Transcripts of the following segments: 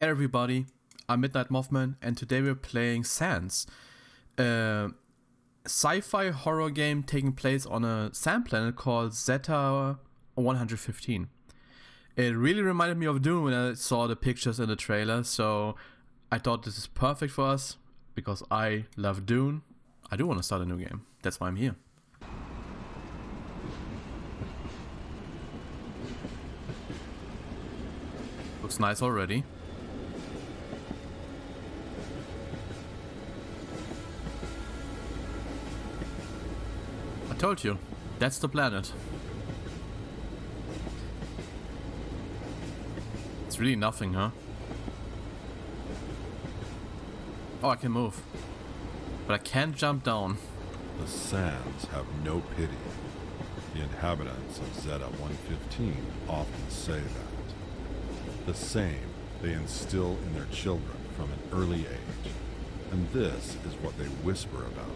Hey everybody, I'm Midnight Mothman, and today we're playing Sands, a sci-fi horror game taking place on a sand planet called Zeta 115. It really reminded me of Dune when I saw the pictures in the trailer, so I thought this is perfect for us, because I love Dune. I do want to start a new game, that's why I'm here. Looks nice already. I told you, that's the planet. It's really nothing, huh? Oh, I can move. But I can't jump down. The sands have no pity. The inhabitants of Zeta 115 often say that. The same they instill in their children from an early age. And this is what they whisper about,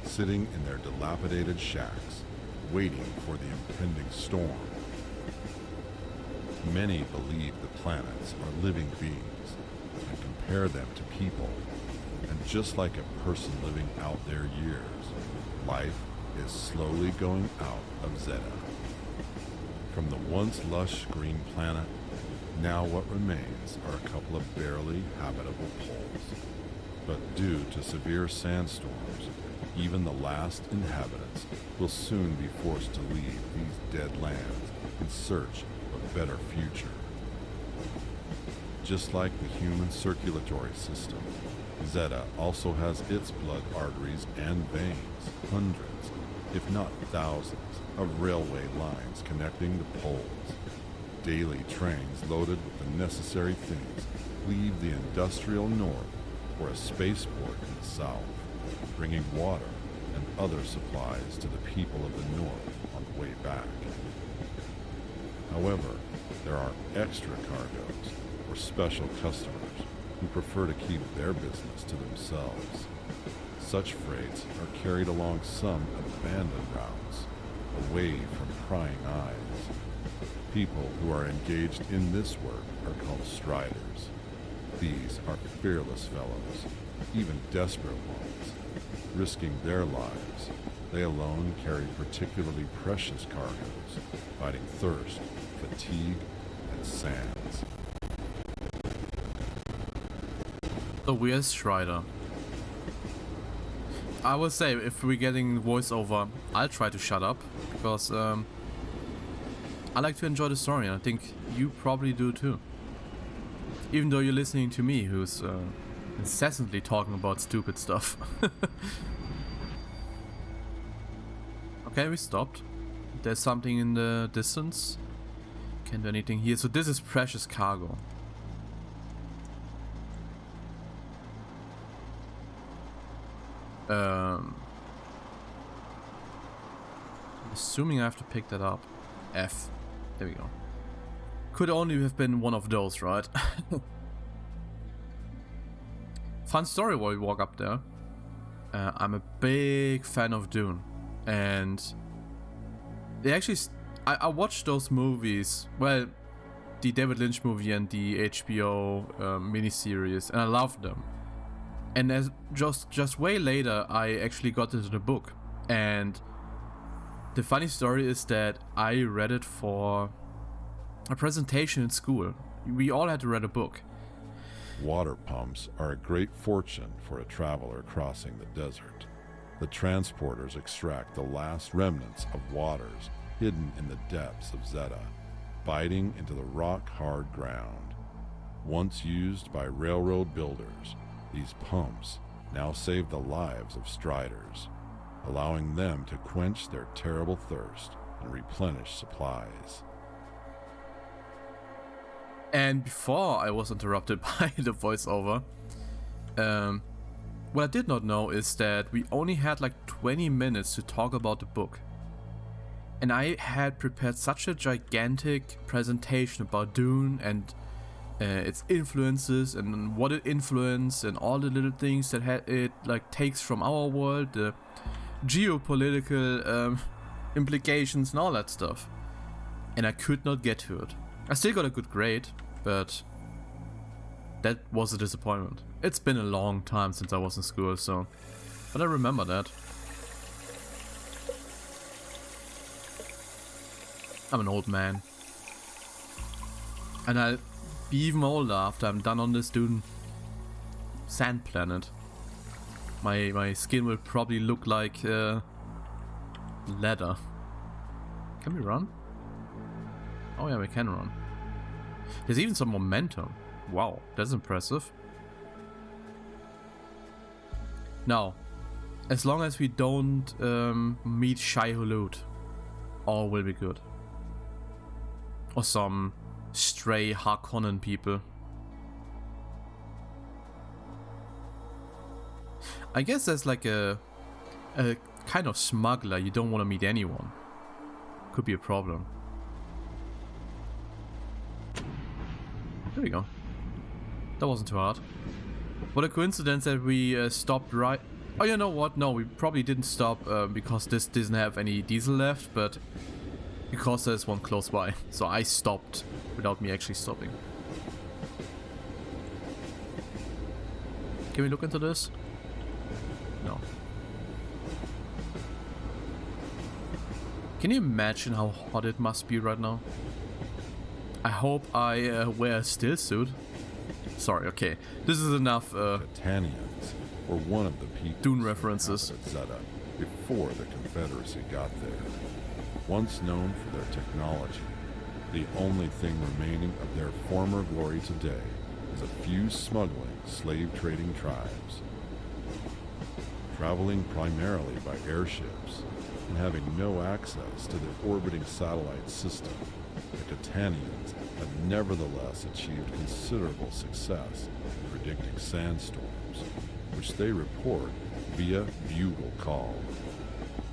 sitting in their dilapidated shacks, waiting for the impending storm. Many believe the planets are living beings and compare them to people. And just like a person living out their years, life is slowly going out of Zeta. From the once lush green planet, now what remains are a couple of barely habitable poles. But due to severe sandstorms, even the last inhabitants will soon be forced to leave these dead lands in search of a better future. Just like the human circulatory system, Zeta also has its blood arteries and veins, hundreds, if not thousands, of railway lines connecting the poles. Daily trains loaded with the necessary things leave the industrial north for a spaceport in the south, bringing water and other supplies to the people of the north on the way back. However, there are extra cargoes for special customers who prefer to keep their business to themselves. Such freights are carried along some abandoned routes, away from prying eyes. People who are engaged in this work are called striders. These are fearless fellows, even desperate ones. Risking their lives, they alone carry particularly precious cargoes, fighting thirst, fatigue, and sands. The weird Strider. I will say, if we're getting voiceover, I'll try to shut up, because I like to enjoy the story, and I think you probably do too. Even though you're listening to me, who's incessantly talking about stupid stuff. Okay, we stopped. There's something in the distance. Can't do anything here. So this is precious cargo. I'm assuming I have to pick that up. F. There we go. Could only have been one of those, right? Fun story while we walk up there. I'm a big fan of Dune. And they actually... I watched those movies. Well, the David Lynch movie and the HBO miniseries. And I loved them. And as just way later, I actually got into the book. And the funny story is that I read it for a presentation in school. We all had to read a book. Water pumps are a great fortune for a traveler crossing the desert. The transporters extract the last remnants of waters hidden in the depths of Zeta, biting into the rock-hard ground. Once used by railroad builders, these pumps now save the lives of striders, allowing them to quench their terrible thirst and replenish supplies. And before I was interrupted by the voiceover, what I did not know is that we only had like 20 minutes to talk about the book. And I had prepared such a gigantic presentation about Dune and its influences and what it influenced and all the little things that it like takes from our world, the geopolitical implications and all that stuff. And I could not get to it. I still got a good grade, but that was a disappointment. It's been a long time since I was in school, so... But I remember that. I'm an old man. And I'll be even older after I'm done on this dune sand planet. My skin will probably look like leather. Can we run? Oh yeah, we can run. There's even some momentum. Wow, that's impressive. Now, as long as we don't meet Shai Hulud, all will be good. Or some stray Harkonnen people. I guess there's like a kind of smuggler. You don't want to meet anyone. Could be a problem. There we go. That wasn't too hard. What a coincidence that we stopped right... Oh, you know what? No, we probably didn't stop because this doesn't have any diesel left, but because there's one close by. So I stopped without me actually stopping. Can we look into this? No. Can you imagine how hot it must be right now? I hope I wear a still suit. Sorry, okay. This is enough Titanians were one of the people Dune references. Zeta before the Confederacy got there. Once known for their technology, the only thing remaining of their former glory today is a few smuggling, slave-trading tribes. Traveling primarily by airships and having no access to the orbiting satellite system, the Titanians have nevertheless achieved considerable success in predicting sandstorms, which they report via bugle call.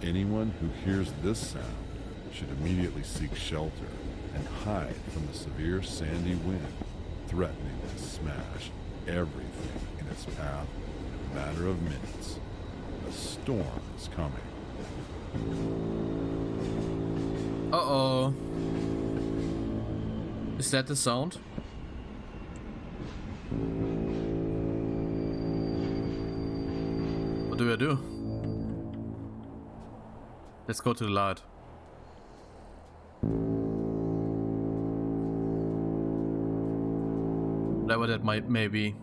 Anyone who hears this sound should immediately seek shelter and hide from the severe sandy wind, threatening to smash everything in its path in a matter of minutes. A storm is coming. Uh-oh. Is that the sound? What do I do? Let's go to the light. Whatever that may be.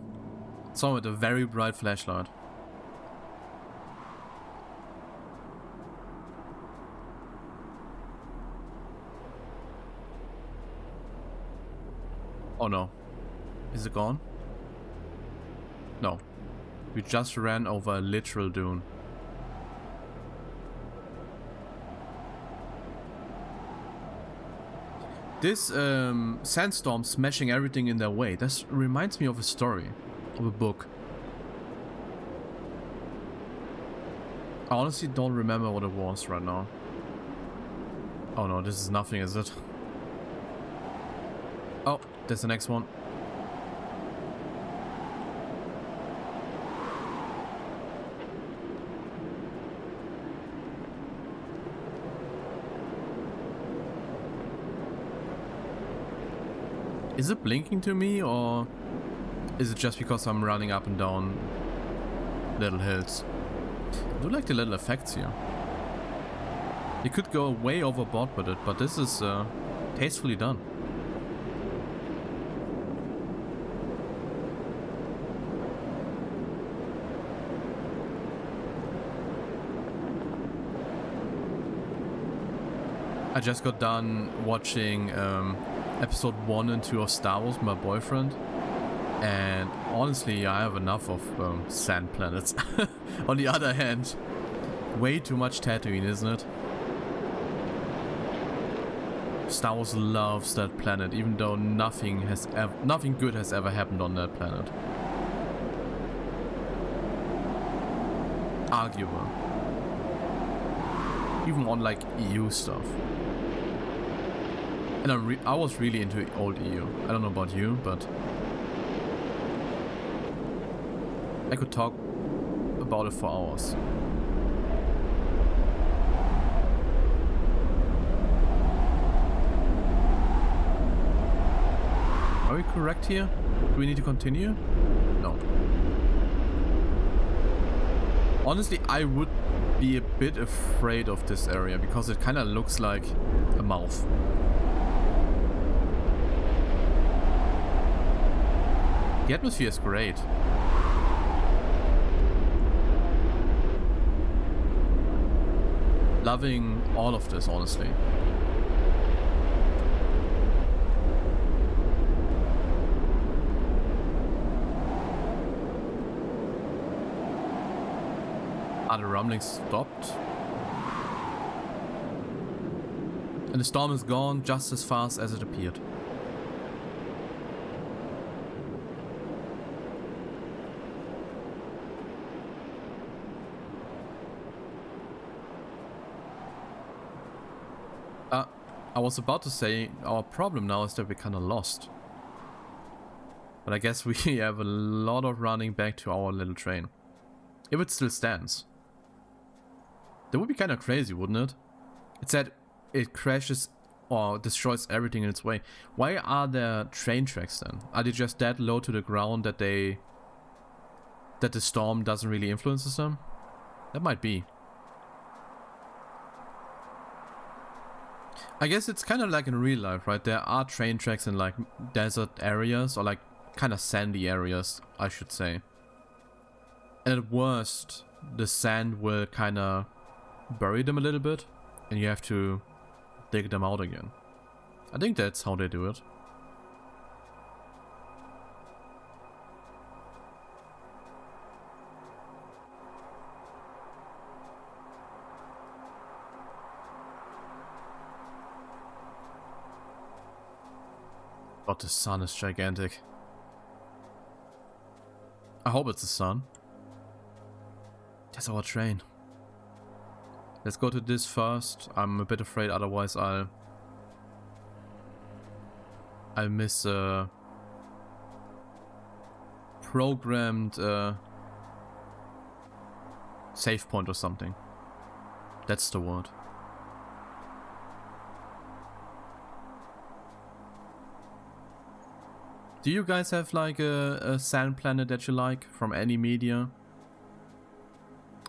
Someone with a very bright flashlight. Oh no. Is it gone? No. We just ran over a literal dune. This sandstorm smashing everything in their way. This reminds me of a story. Of a book. I honestly don't remember what it was right now. Oh no, this is nothing, is it? Oh, there's the next one. Is it blinking to me, or is it just because I'm running up and down little hills? I do like the little effects here. You could go way overboard with it, but this is tastefully done. I just got done watching episode 1 and 2 of Star Wars with my boyfriend, and honestly I have enough of sand planets. On the other hand, way too much Tatooine, isn't it? Star Wars loves that planet, even though nothing good has ever happened on that planet. Arguable. Even on like EU stuff. And I was really into old EU. I don't know about you, but I could talk about it for hours. Are we correct here? Do we need to continue? No. Honestly, I would be a bit afraid of this area because it kind of looks like a mouth. The atmosphere is great. Loving all of this, honestly. Are the rumblings stopped? And the storm is gone just as fast as it appeared. I was about to say our problem now is that we're kind of lost. But I guess we have a lot of running back to our little train. If it still stands. That would be kind of crazy, wouldn't it? It said it crashes or destroys everything in its way. Why are there train tracks then? Are they just that low to the ground that the storm doesn't really influence them? That might be. I guess it's kind of like in real life, right? There are train tracks in like desert areas or like kind of sandy areas, I should say. And at worst, the sand will kind of bury them a little bit and you have to dig them out again. I think that's how they do it. God, the sun is gigantic. I hope it's the sun. That's our train. Let's go to this first. I'm a bit afraid otherwise I'll miss a programmed save point or something. That's the word. Do you guys have like a sand planet that you like from any media?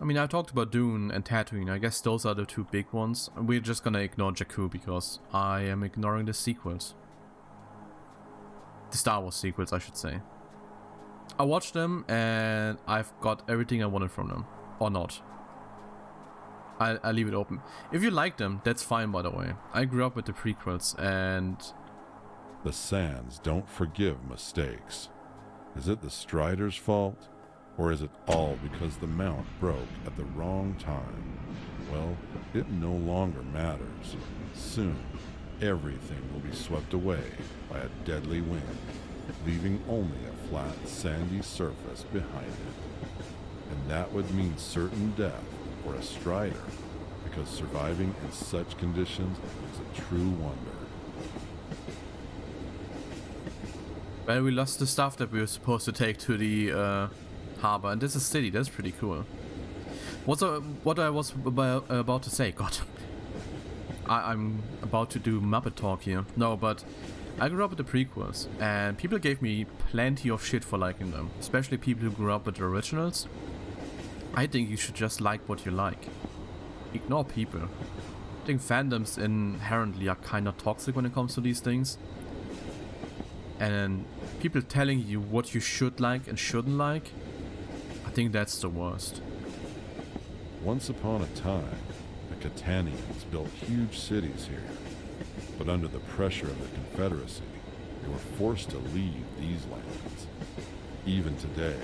I mean, I talked about Dune and Tatooine. I guess those are the two big ones. We're just gonna ignore Jakku because I am ignoring the sequels. The Star Wars sequels, I should say. I watched them and I've got everything I wanted from them. Or not. I leave it open. If you like them, that's fine, by the way. I grew up with the prequels and... The Sands don't forgive mistakes. Is it the Strider's fault? Or is it all because the mount broke at the wrong time? Well, it no longer matters. Soon, everything will be swept away by a deadly wind, leaving only a flat, sandy surface behind it. And that would mean certain death for a Strider, because surviving in such conditions is a true wonder. Well, we lost the stuff that we were supposed to take to the harbor, and this is city. That's pretty cool. What I was about to say, God, I'm about to do Muppet talk here. No, but I grew up with the prequels, and people gave me plenty of shit for liking them, especially people who grew up with the originals. I think you should just like what you like. Ignore people. I think fandoms inherently are kind of toxic when it comes to these things. And people telling you what you should like and shouldn't like, I think that's the worst. Once upon a time, the Catanians built huge cities here. But under the pressure of the Confederacy, they were forced to leave these lands. Even today,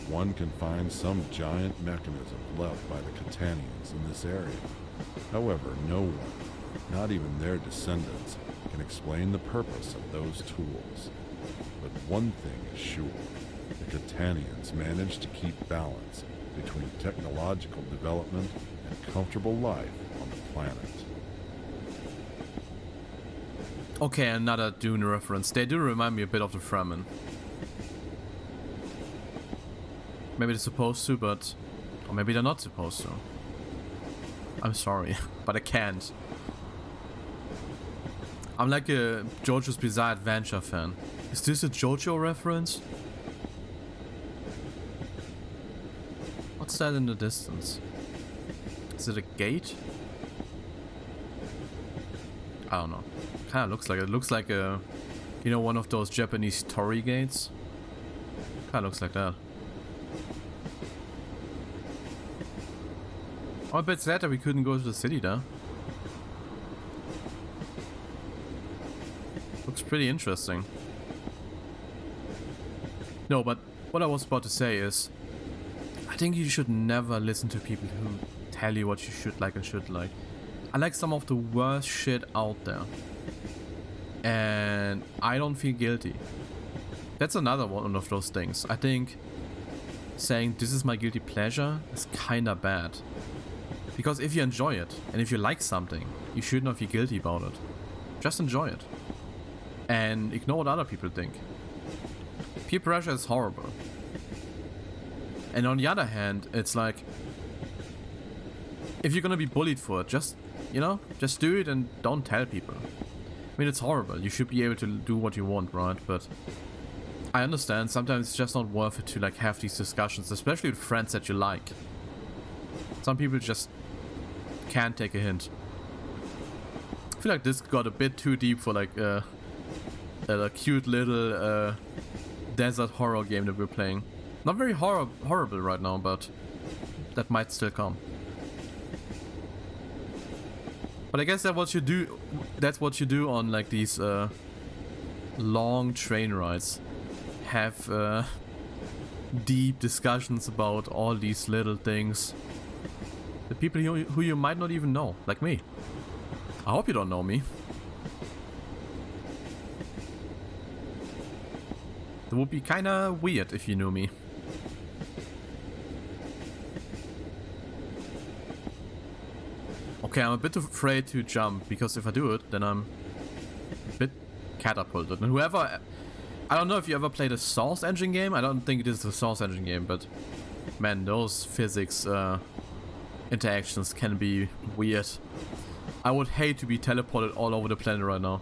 one can find some giant mechanism left by the Catanians in this area. However, no one, not even their descendants, can explain the purpose of those tools. But one thing is sure, the Catanians managed to keep balance between technological development and comfortable life on the planet. Okay, another Dune reference. They do remind me a bit of the Fremen. Maybe they're supposed to, but... Or maybe they're not supposed to. I'm sorry, but I can't. I'm like a JoJo's Bizarre Adventure fan. Is this a JoJo reference? What's that in the distance? Is it a gate? I don't know. Kinda looks like it. It looks like a, you know, one of those Japanese torii gates. Kinda looks like that. Oh, I bet sad that we couldn't go to the city there. Looks pretty interesting. No, but what I was about to say is, I think you should never listen to people who tell you what you should like and should like. I like some of the worst shit out there. And I don't feel guilty. That's another one of those things. I think saying this is my guilty pleasure is kinda bad. Because if you enjoy it, and if you like something, you should not feel guilty about it. Just enjoy it. And ignore what other people think. Peer pressure is horrible. And on the other hand, it's like, if you're gonna be bullied for it, just, you know, just do it and don't tell people. I mean, it's horrible. You should be able to do what you want, right? But I understand sometimes it's just not worth it to like have these discussions, especially with friends that you like. Some people just can't take a hint. I feel like this got a bit too deep for like a cute little desert horror game that we're playing. Not very horrible right now, but that might still come. But I guess that's what you do. That's what you do on like these long train rides. Have deep discussions about all these little things. The people who you might not even know, like me. I hope you don't know me. It would be kinda weird if you knew me. Okay, I'm a bit afraid to jump, because if I do it, then I'm a bit catapulted. And whoever... I don't know if you ever played a Source Engine game. I don't think it is a Source Engine game, but... Man, those physics interactions can be weird. I would hate to be teleported all over the planet right now.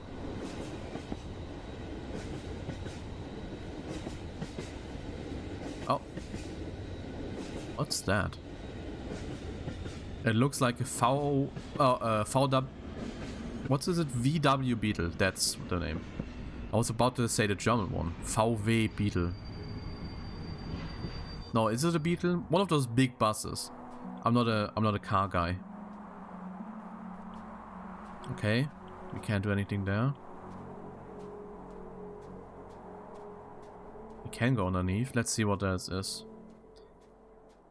Oh. What's that? It looks like a VW... What is it? VW Beetle. That's the name. I was about to say the German one. VW Beetle. No, is it a Beetle? One of those big buses. I'm not a car guy. Okay. We can't do anything there. We can go underneath. Let's see what that is.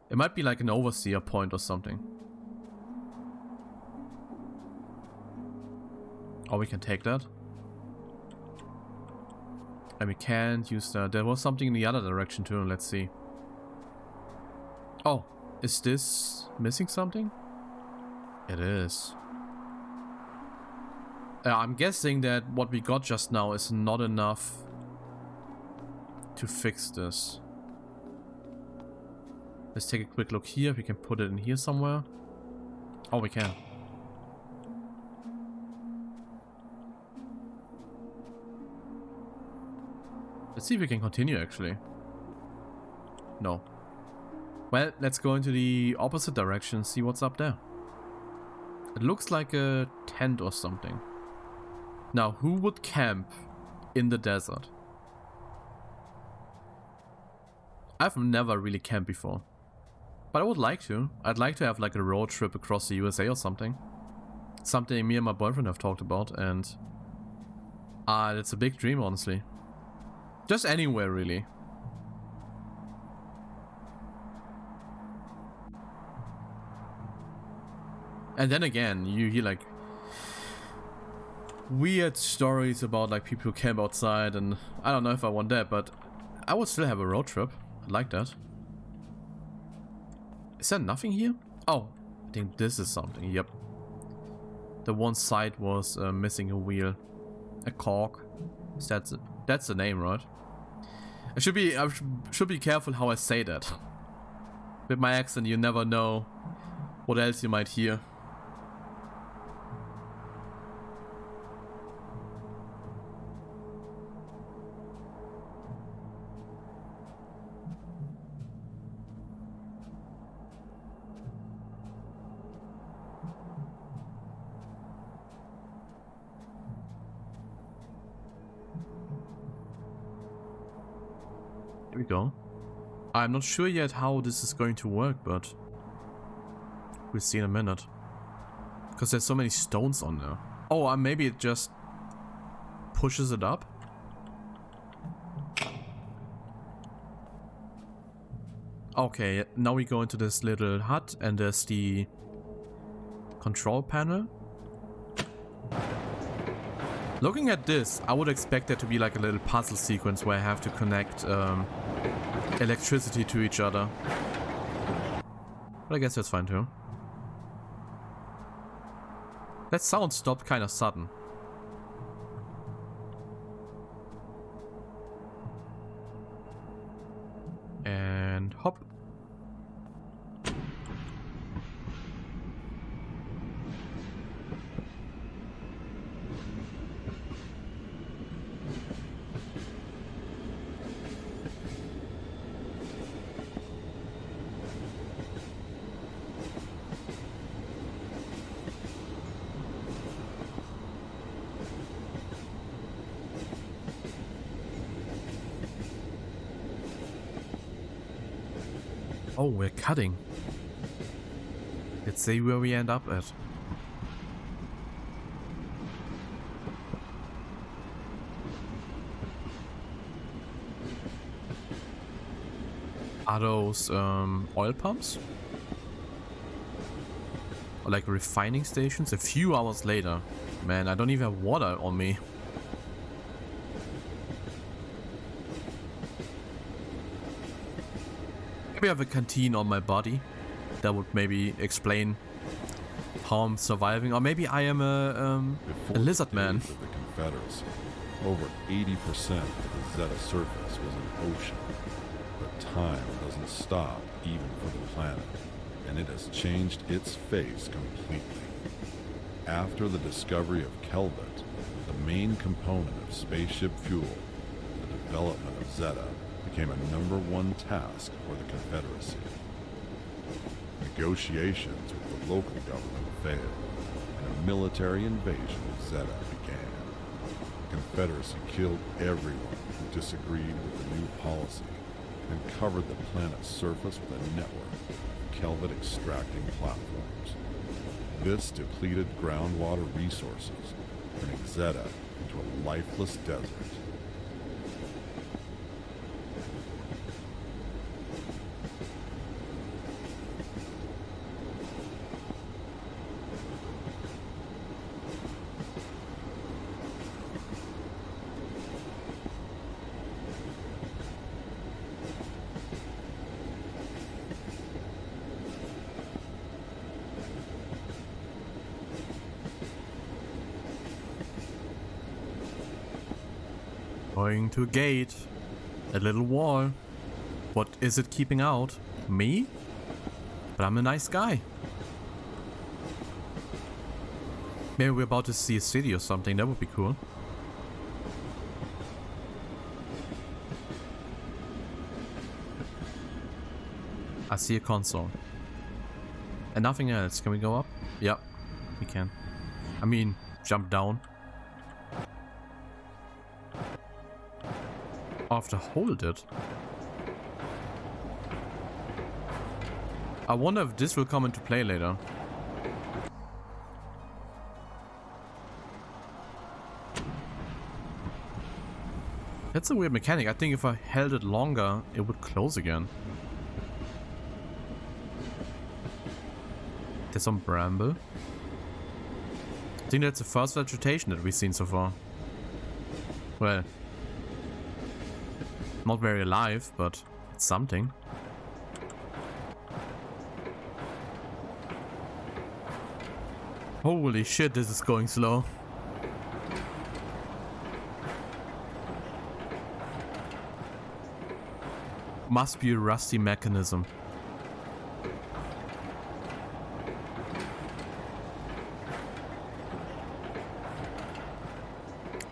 It might be like an overseer point or something. Or we can take that. And we can't use that. There was something in the other direction too. Let's see. Oh, is this missing something? It is. I'm guessing that what we got just now is not enough to fix this. Let's take a quick look here. We can put it in here somewhere. Oh, we can. Let's see if we can continue, actually. No. Well, let's go into the opposite direction, see what's up there. It looks like a tent or something. Now, who would camp in the desert? I've never really camped before. But I would like to. I'd like to have like a road trip across the USA or something. Something me and my boyfriend have talked about, and... it's a big dream, honestly. Just anywhere, really. And then again, you hear like weird stories about like people who camp outside, and I don't know if I want that, but I would still have a road trip. I'd like that. Is there nothing here? Oh, I think this is something. Yep. The one side was missing a wheel. A cork. That's it. That's the name, right? I should be careful how I say that. With my accent, you never know what else you might hear. Here we go. I'm not sure yet how this is going to work, but we'll see in a minute. Because there's so many stones on there. Oh, maybe it just pushes it up. Okay, now we go into this little hut and there's the control panel. Looking at this, I would expect there to be like a little puzzle sequence where I have to connect electricity to each other. But I guess that's fine too. That sound stopped kind of sudden. And hop. Oh, we're cutting. Let's see where we end up at. Are those oil pumps? Or like refining stations? A few hours later. Man, I don't even have water on me. Maybe I have a canteen on my body. That would maybe explain how I'm surviving. Or maybe I am a lizard man. Of the Confederacy, over 80% of the Zeta surface was an ocean. But time doesn't stop even for the planet, and it has changed its face completely. After the discovery of Kelvit, the main component of spaceship fuel, the development of Zeta became a #1 task for the Confederacy. Negotiations with the local government failed, and a military invasion of Zeta began. The Confederacy killed everyone who disagreed with the new policy and covered the planet's surface with a network of Kelvit extracting platforms. This depleted groundwater resources, turning Zeta into a lifeless desert. Going to a gate. A little wall. What is it keeping out? Me? But I'm a nice guy. Maybe we're about to see a city or something. That would be cool. I see a console. And nothing else. Can we go up? Yep, we can. I mean, jump down. I have to hold it. I wonder if this will come into play later. That's a weird mechanic. I think if I held it longer, it would close again. There's some bramble. I think that's the first vegetation that we've seen so far. Well, not very alive, but it's something. Holy shit, this is going slow. Must be a rusty mechanism.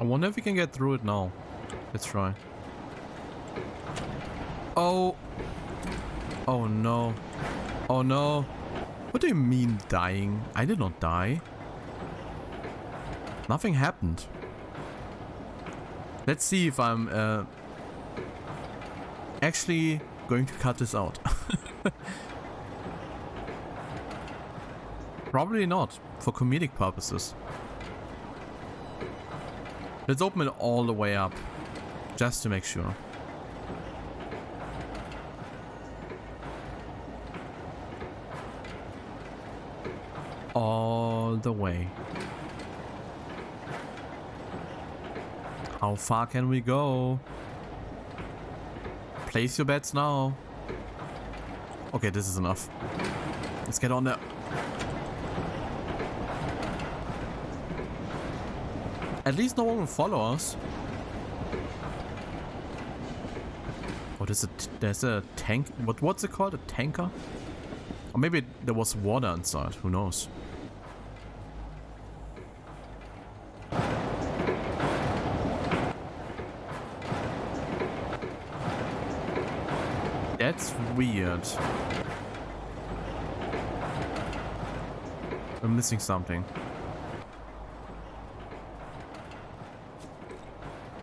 I wonder if we can get through it now. Let's try. Oh. Oh no. Oh no. What do you mean dying? I did not die. Nothing happened. Let's see if I'm actually going to cut this out. Probably not, for comedic purposes. Let's open it all the way up, just to make sure. All the way. How far can we go? Place your bets now. Okay, this is enough. Let's get on there. At least no one will follow us. Oh, there's a tank. What's it called? A tanker? Or maybe there was water inside. Who knows? That's weird. I'm missing something.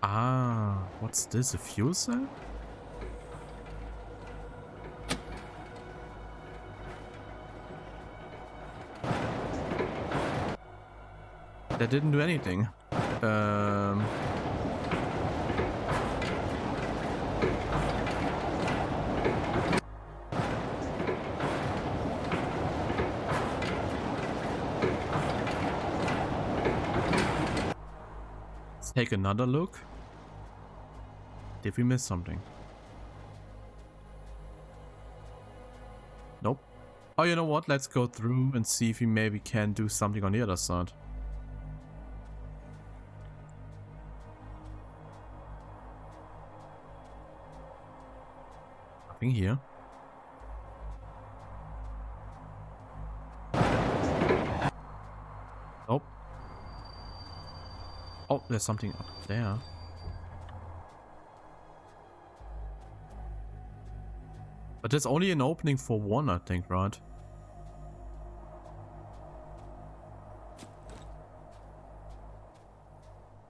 Ah, what's this? A fuel cell? That didn't do anything. Let's take another look. Did we miss something? Nope. Oh, you know what? Let's go through and see if we maybe can do something on the other side. Nothing here. Nope. Oh, there's something up there. But there's only an opening for one, I think, right?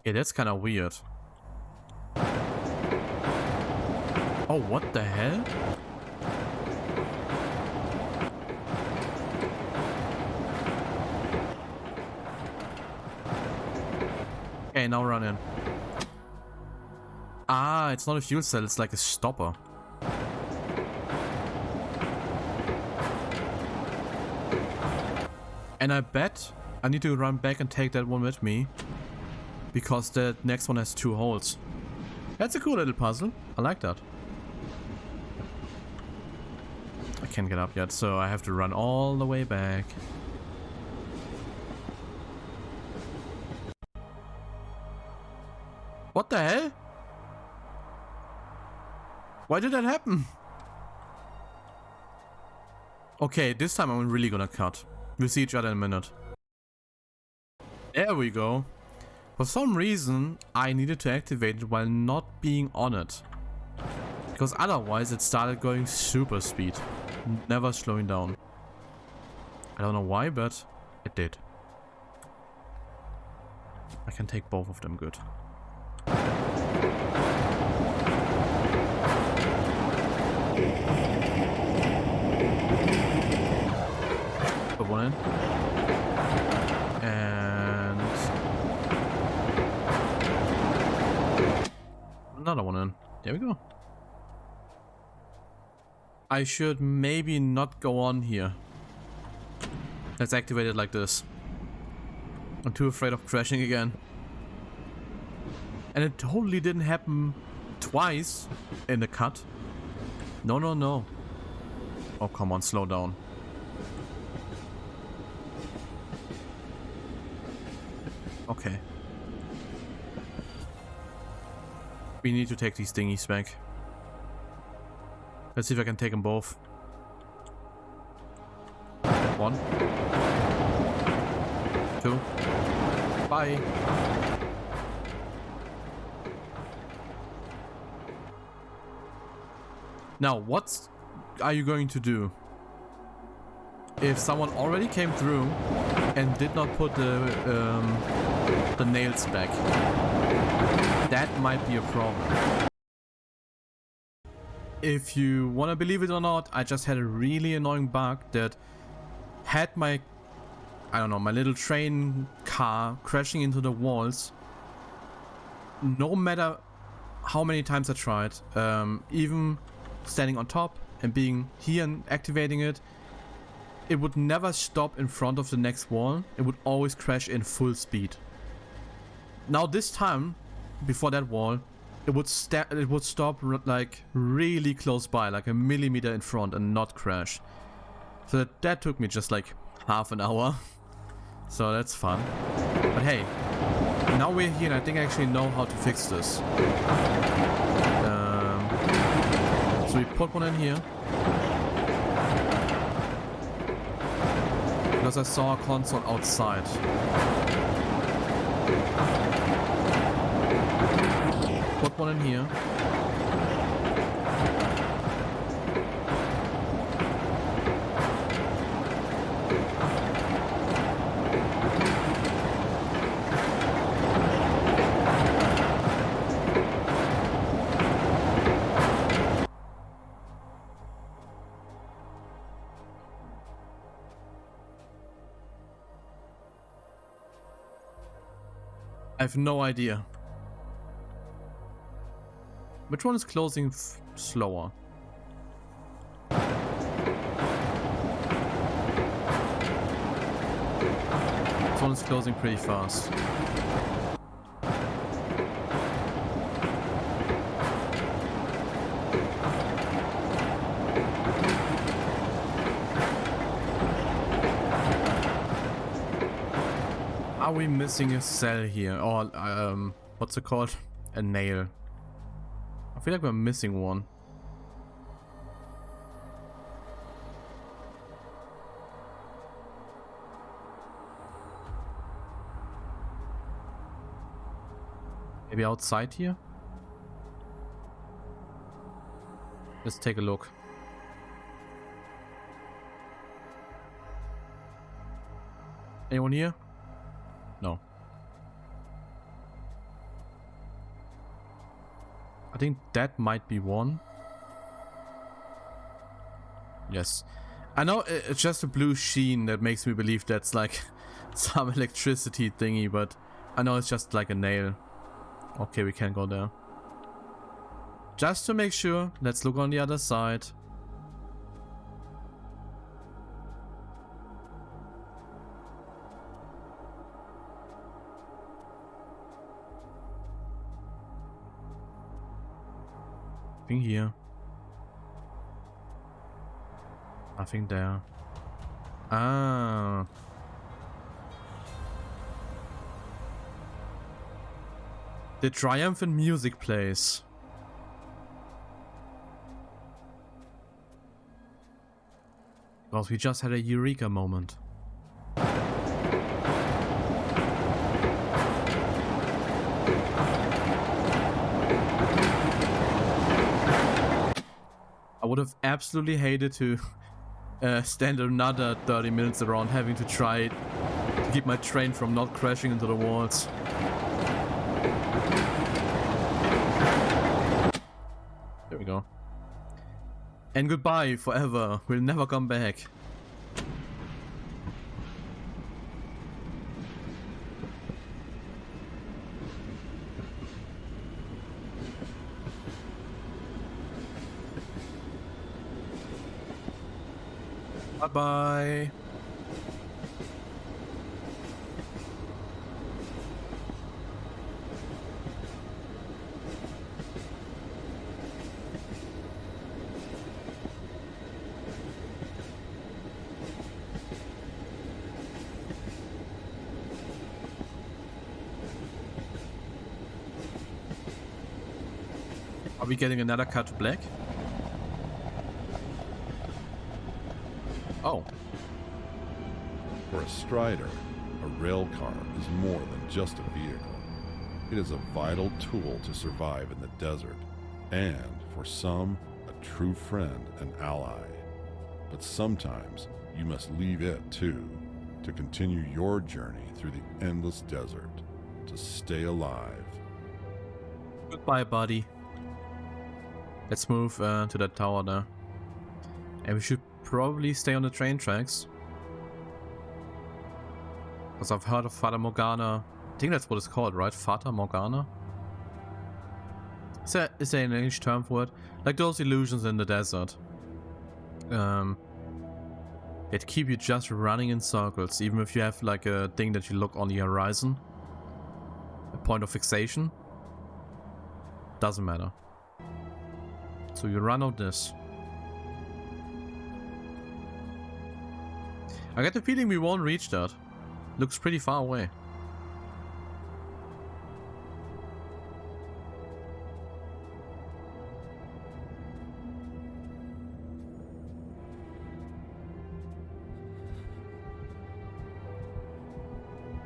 Yeah, that's kind of weird. Oh, what the hell? Okay, now run in. Ah, it's not a fuel cell, it's like a stopper. And I bet I need to run back and take that one with me, because the next one has 2 holes. That's a cool little puzzle. I like that. I can't get up yet, so I have to run all the way back. What the hell? Why did that happen? Okay, this time I'm really gonna cut. We'll see each other in a minute. There we go. For some reason, I needed to activate it while not being on it. Because otherwise it started going super speed. Never slowing down. I don't know why, but it did. I can take both of them, good. Put one in. And another one in. There we go. I should maybe not go on here. Let's activate it like this. I'm too afraid of crashing again. And it totally didn't happen twice in the cut. No, no, no. Oh, come on, slow down. Okay. We need to take these thingies back. Let's see if I can take them both. 1. 2. Bye. Now, what are you going to do if someone already came through and did not put the nails back? That might be a problem. if you want to believe it or not, I just had a really annoying bug that had my, I don't know, my little train car crashing into the walls. No matter how many times I tried, even standing on top and being here and activating it, it would never stop in front of the next wall. It would always crash in full speed. Now this time, before that wall, it would stop like really close by, like a millimeter in front, and not crash. So that took me just like half an hour. So that's fun. But hey, now we're here and I think I actually know how to fix this. So we put one in here. Because I saw a console outside. Put one in here. I have no idea. Which one is closing slower? This one is closing pretty fast. Are we missing a cell here? Or, what's it called? A nail. I feel like we're missing one. Maybe outside here? Let's take a look. Anyone here? No. I think that might be one. Yes. I know it's just a blue sheen that makes me believe that's like some electricity thingy, but I know it's just like a nail. Okay, we can't go there. Just to make sure, let's look on the other side. Nothing here. Nothing there. Ah. The triumphant music plays. Because we just had a eureka moment. I would have absolutely hated to stand another 30 minutes around having to try to keep my train from not crashing into the walls. There we go. And goodbye forever. We'll never come back. Bye-bye. Are we getting another cut to black? Oh. For a strider, a rail car is more than just a vehicle. It is a vital tool to survive in the desert, and for some, a true friend and ally. But sometimes you must leave it too, to continue your journey through the endless desert, to stay alive. Goodbye, buddy. Let's move to that tower there. And we should probably stay on the train tracks. Because I've heard of Fata Morgana. I think that's what it's called, right? Fata Morgana? Is there an English term for it? Like those illusions in the desert. It keep you just running in circles, even if you have like a thing that you look on the horizon. A point of fixation. Doesn't matter. So you run out this. I get the feeling we won't reach that. Looks pretty far away.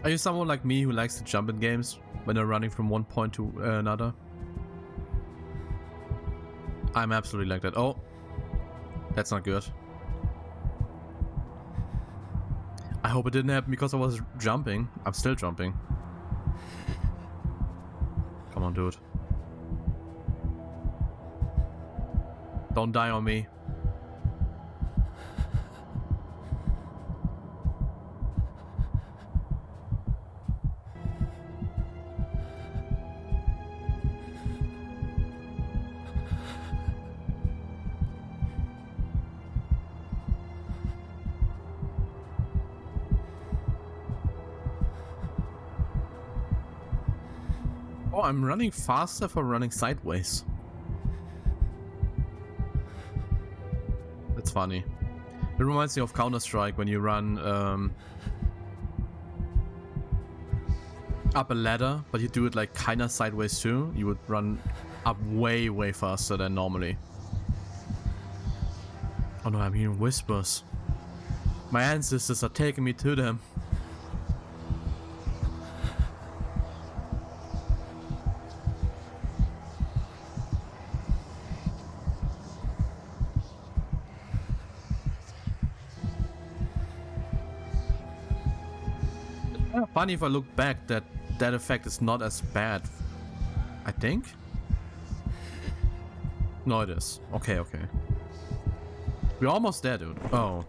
Are you someone like me who likes to jump in games when they're running from one point to another? I'm absolutely like that. Oh, that's not good. I hope it didn't happen because I was jumping. I'm still jumping. Come on, dude. Don't die on me. Oh, I'm running faster for running sideways. That's funny. It reminds me of Counter-Strike when you run up a ladder, but you do it like kinda sideways too. You would run up way faster than normally. Oh no, I'm hearing whispers. My ancestors are taking me to them. Funny if I look back that effect is not as bad. I think? No, it is. Okay. We're almost there, dude. Oh.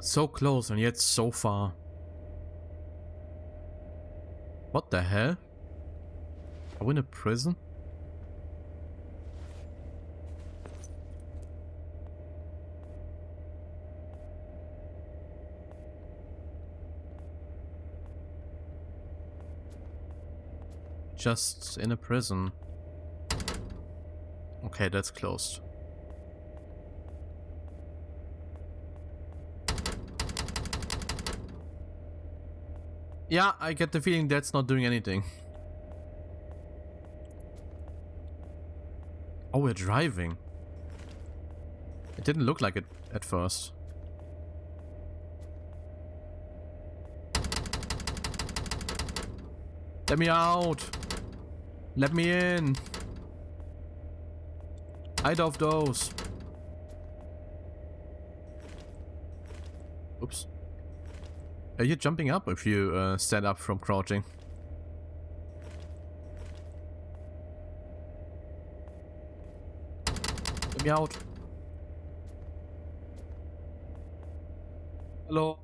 So close and yet so far. What the hell? Are we in a prison? Just in a prison. Okay, that's closed. Yeah, I get the feeling that's not doing anything. Oh, we're driving. It didn't look like it at first. Let me out! Let me in! Either of those. Oops. Are you jumping up if you stand up from crouching? Let me out. Hello?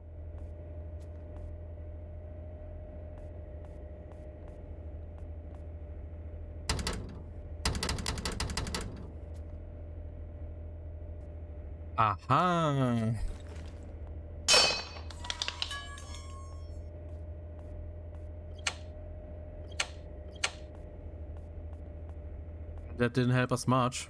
Aha! That didn't help us much.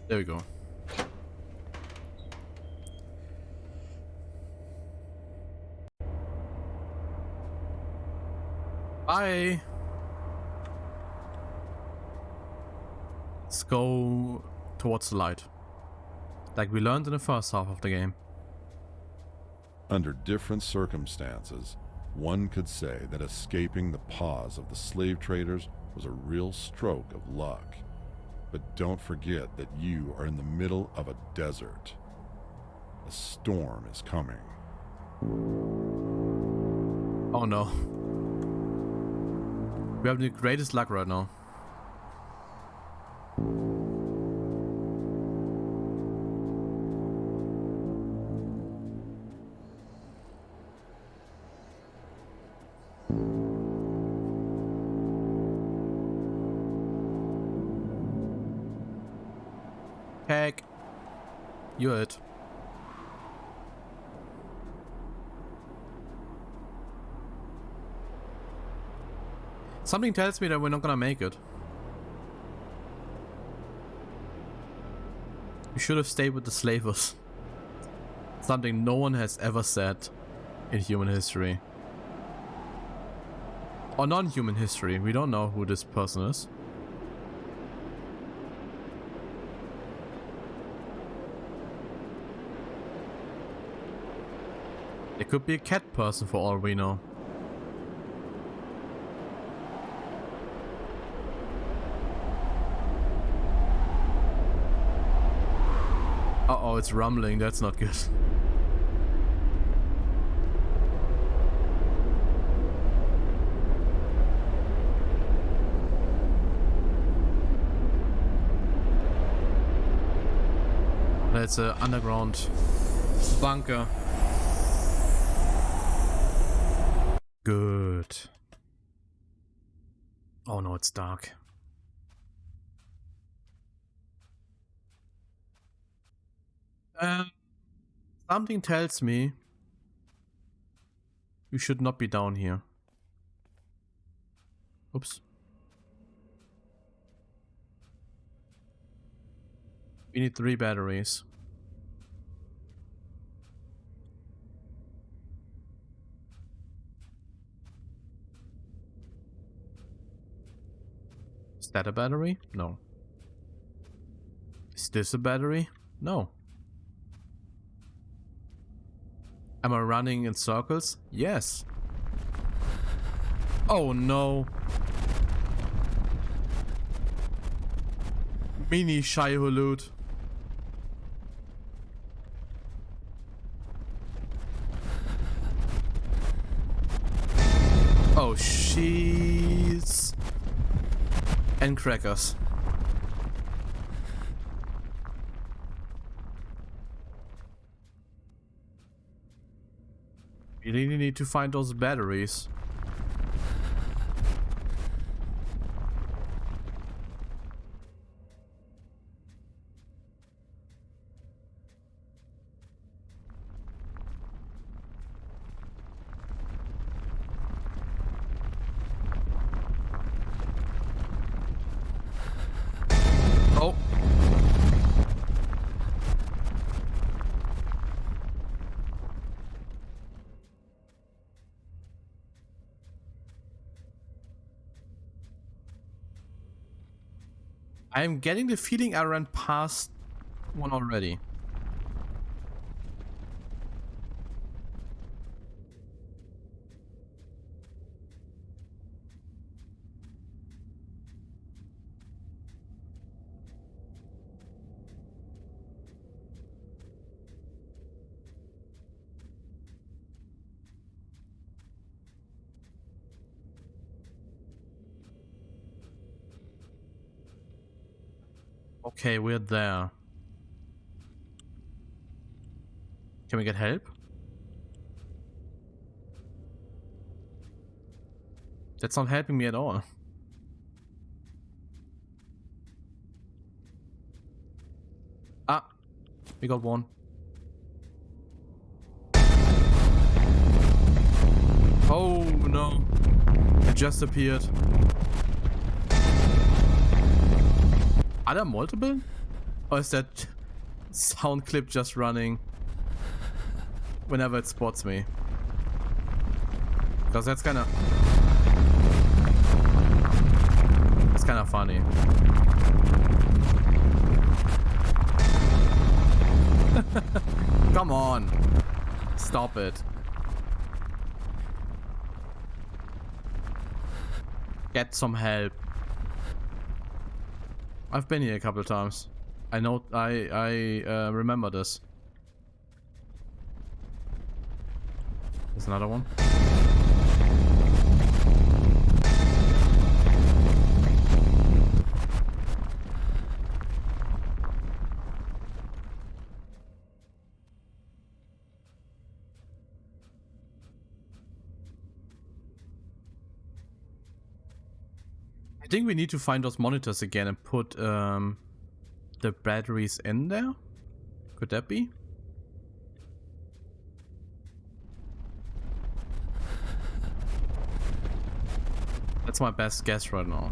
There we go. Bye. Let's go towards the light. Like we learned in the first half of the game. Under different circumstances, one could say that escaping the paws of the slave traders was a real stroke of luck. But don't forget that you are in the middle of a desert. A storm is coming. Oh no. We have the greatest luck right now. Heck. You're it. Something tells me that we're not gonna make it. We should have stayed with the slavers. Something no one has ever said in human history. Or non-human history. We don't know who this person is. It could be a cat person for all we know. Uh-oh, it's rumbling. That's not good. That's an underground bunker. Good. Oh no, it's dark. Something tells me we should not be down here. Oops. We need 3 batteries. Is that a battery? No. Is this a battery? No. Am I running in circles? Yes. Oh no. Mini Shai-Hulud. Oh, she's... And crackers. We really need to find those batteries. Oh. I'm getting the feeling I ran past one already. Okay, we're there. Can we get help? That's not helping me at all. Ah, we got one. Oh no, it just appeared. Are there multiple? Or is that sound clip just running whenever it spots me? Because that's kind of... It's kind of funny. Come on. Stop it. Get some help. I've been here a couple of times. I know. I remember this. There's another one. I think we need to find those monitors again and put the batteries in there. Could that be? That's my best guess right now.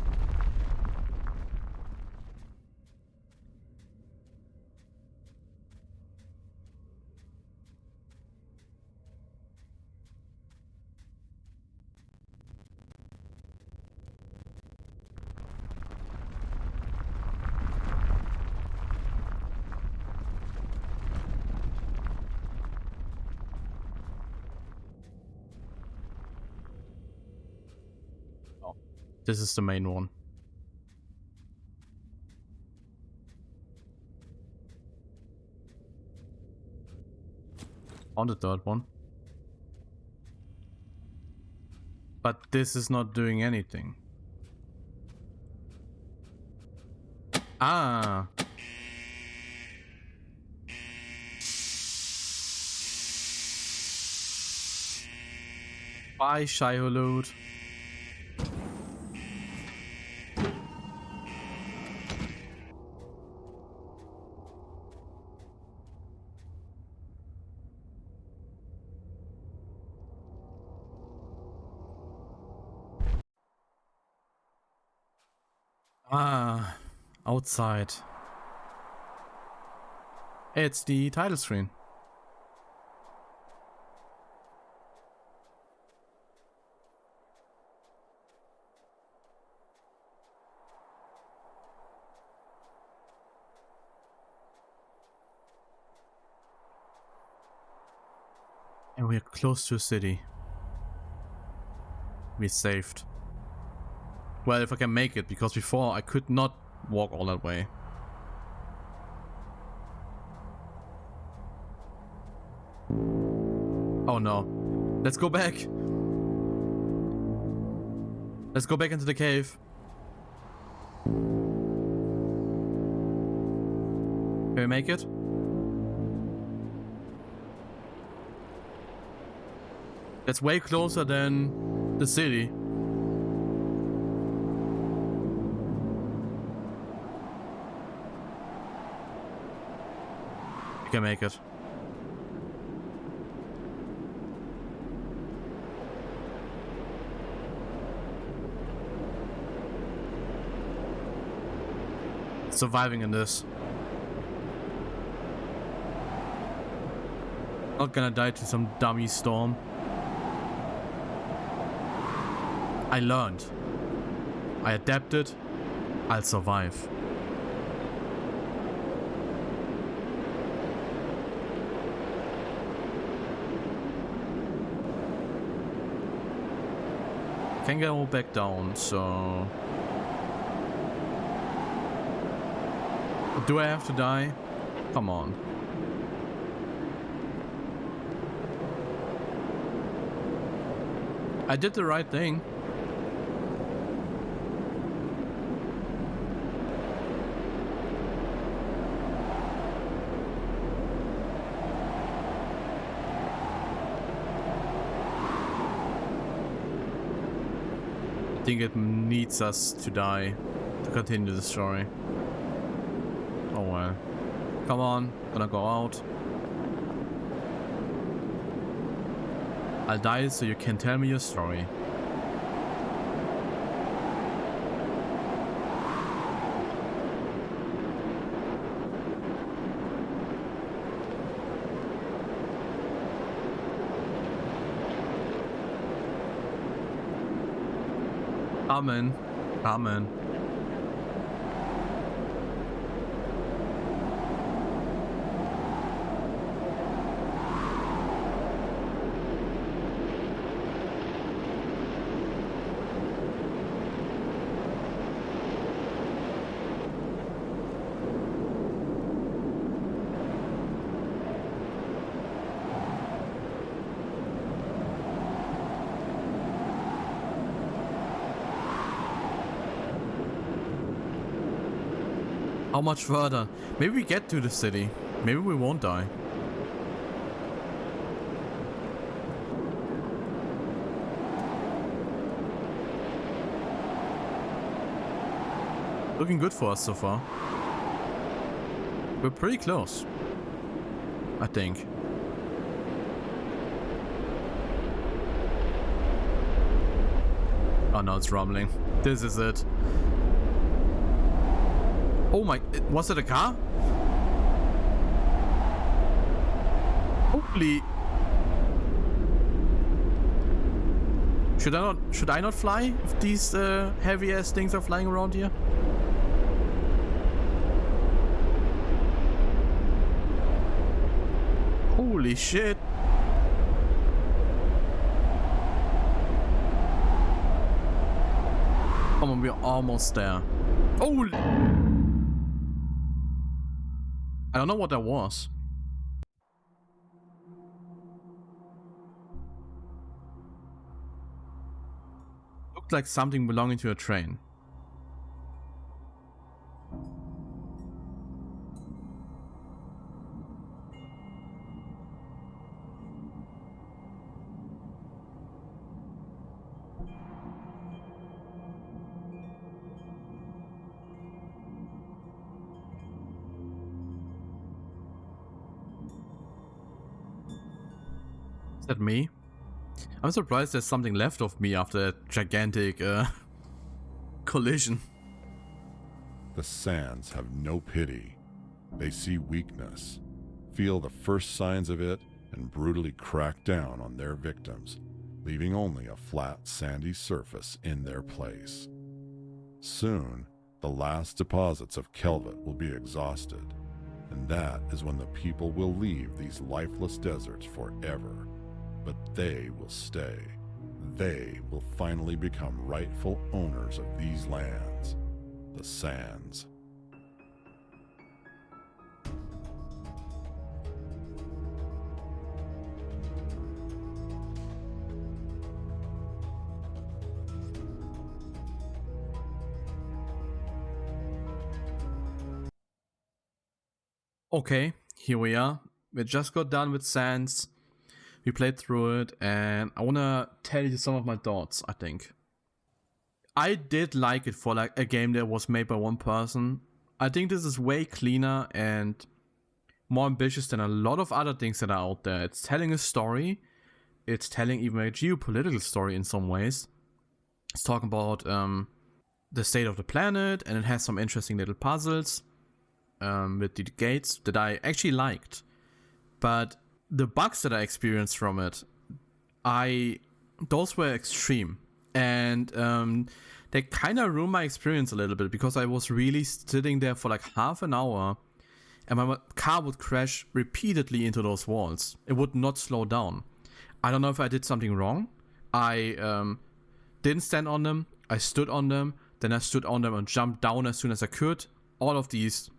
This is the main one. On the third one. But this is not doing anything. Ah. Bye, Shihulud. Ah, outside. It's the title screen. And we're close to a city. We're saved. Well, if I can make it, because before I could not walk all that way. Oh no. Let's go back. Let's go back into the cave. Can we make it? That's way closer than the city. We can make it. Surviving in this. Not gonna die to some dummy storm. I learned. I adapted. I'll survive. Can't go back down, so... Do I have to die? Come on. I did the right thing. I think it needs us to die to continue the story. Oh well. Come on, gonna go out. I'll die so you can tell me your story. Amen. Amen. How much further? Maybe we get to the city. Maybe we won't die. Looking good for us so far. We're pretty close, I think. Oh no, it's rumbling. This is it. Oh my, was it a car? Holy. Should I not fly if these heavy ass things are flying around here? Holy shit. Come on, we're almost there. Oh! I don't know what that was. Looked like something belonging to a train. Is that me? I'm surprised there's something left of me after that gigantic collision. The sands have no pity. They see weakness, feel the first signs of it, and brutally crack down on their victims, leaving only a flat, sandy surface in their place. Soon, the last deposits of Kelvit will be exhausted, and that is when the people will leave these lifeless deserts forever. But they will stay. They will finally become rightful owners of these lands, the sands. Okay, here we are. We just got done with Sands. We played through it, and I wanna tell you some of my thoughts, I think. I did like it for like a game that was made by one person. I think this is way cleaner and more ambitious than a lot of other things that are out there. It's telling a story. It's telling even a geopolitical story in some ways. It's talking about the state of the planet, and it has some interesting little puzzles with the gates that I actually liked. But the bugs that I experienced from it, those were extreme, and they kind of ruined my experience a little bit, because I was really sitting there for like half an hour, and my car would crash repeatedly into those walls. It would not slow down. I don't know if I did something wrong. I didn't stand on them. I stood on them. Then I stood on them and jumped down as soon as I could. All of these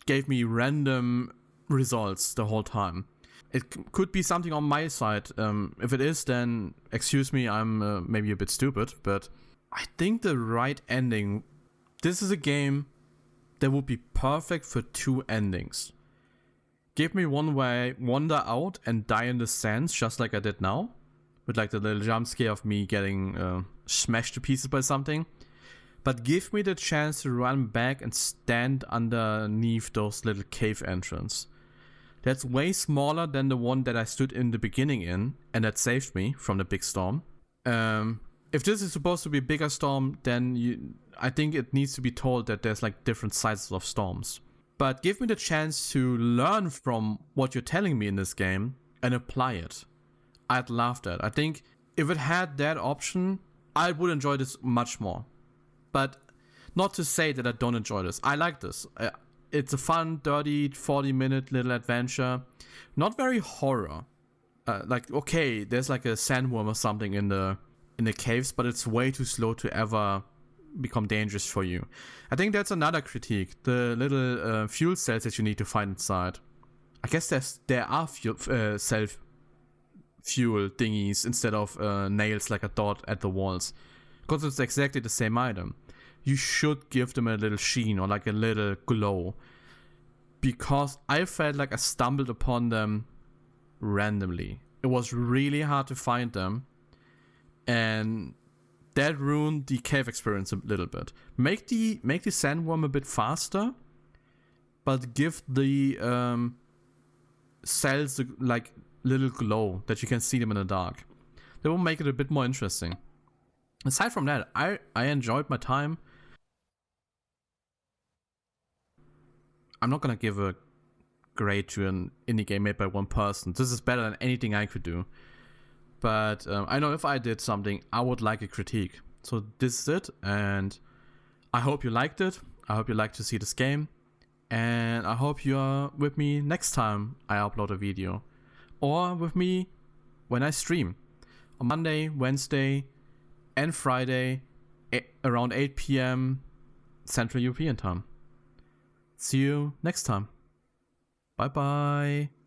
gave me random results the whole time. It could be something on my side. If it is, then excuse me, I'm maybe a bit stupid, but I think the right ending, this is a game that would be perfect for two endings. Give me one where I wander out and die in the sands, just like I did now, with like the little jump scare of me getting smashed to pieces by something. But give me the chance to run back and stand underneath those little cave entrance. That's way smaller than the one that I stood in the beginning in, and that saved me from the big storm. If this is supposed to be a bigger storm, then I think it needs to be told that there's like different sizes of storms. But give me the chance to learn from what you're telling me in this game and apply it. I'd love that. I think if it had that option, I would enjoy this much more. But not to say that I don't enjoy this. I like this. It's a fun, 30, 40-minute little adventure. Not very horror. Like, okay, there's like a sandworm or something in the caves, but it's way too slow to ever become dangerous for you. I think that's another critique. The little fuel cells that you need to find inside. I guess there are self-fuel thingies instead of nails like I thought at the walls. Because it's exactly the same item. you should give them a little sheen or like a little glow. Because I felt like I stumbled upon them randomly. It was really hard to find them. And that ruined the cave experience a little bit. Make the sandworm a bit faster, but give the cells like little glow that you can see them in the dark. That will make it a bit more interesting. Aside from that, I enjoyed my time. I'm not gonna give a grade to an indie game made by one person. This is better than anything I could do. But I know if I did something, I would like a critique. So this is it, and I hope you liked it. I hope you like to see this game. And I hope you are with me next time I upload a video. Or with me when I stream. On Monday, Wednesday, and Friday, around 8 PM Central European time. See you next time. Bye bye.